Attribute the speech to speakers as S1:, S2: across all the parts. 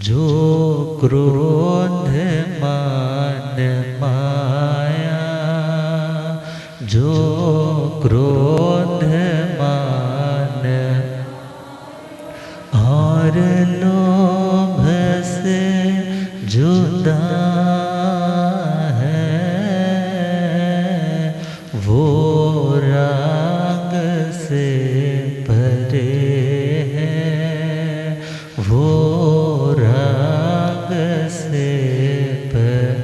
S1: जो क्रोध मान माया, जो क्रोध मान और लोभ से जुदा है, वो राग से परे है, वो राग से पर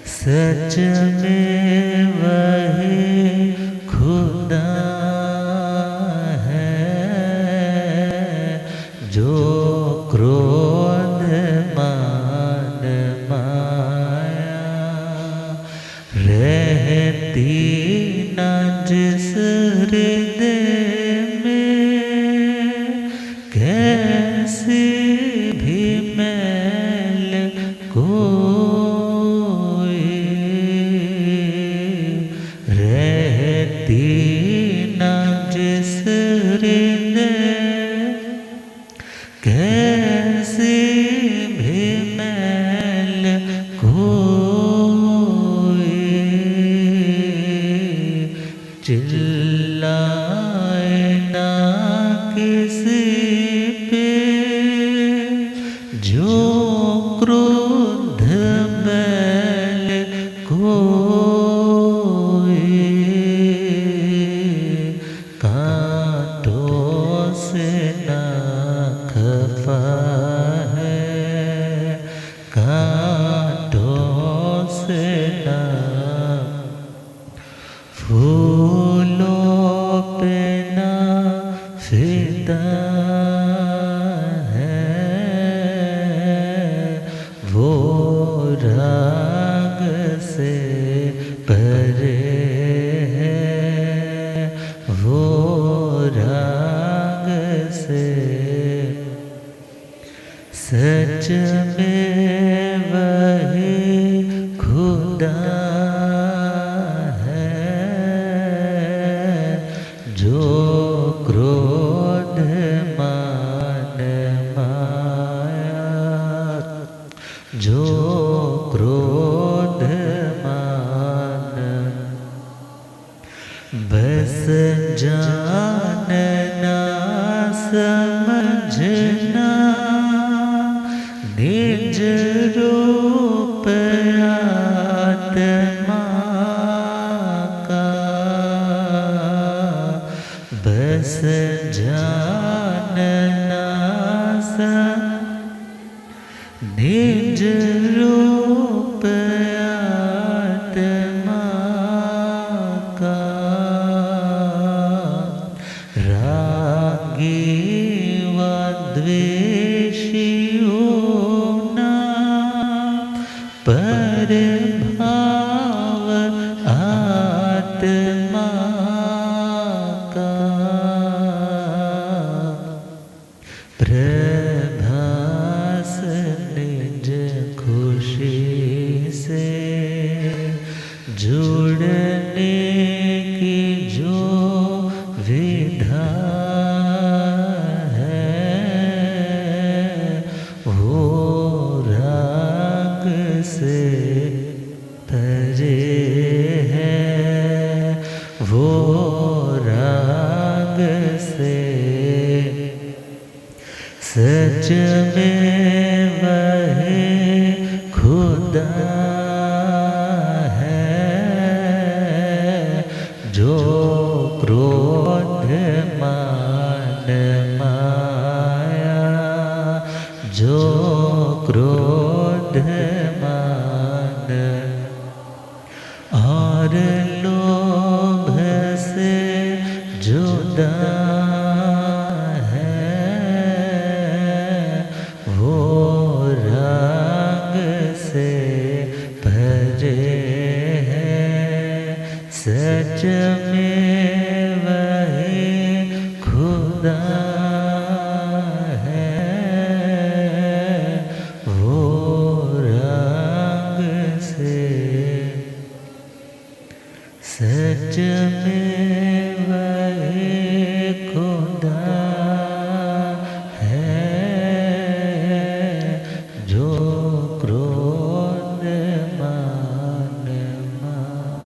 S1: सच में वही खुदा है, जो क्रोध मान माया। रहती न जिस हृदय में कैसी भी मैल कोई, रहती न जिस हृदय कैसी भी मैल कोई, चिल्लाए ना किसी पे जो क्रोध बैल कोई, कांटों से ना खफा है, कांटों से ना फूलों पे ना फिदा है, वो राग से परे है, वो राग से सच में वही खुदा है, जो क्रोध मान माया, जो क्रोध मान बस जानना समझना निज रूप आत्मा का, बस जानना निज रूप आत्मा का। रागी व द्वेषियों ना पर भाव आत्मा का, प्रभास निज खुशी से जुड़ने की जो विधा है, वो राग से परे है, वो राग से सच में वही खुदा है, जो क्रोध मान माया, जो क्रोध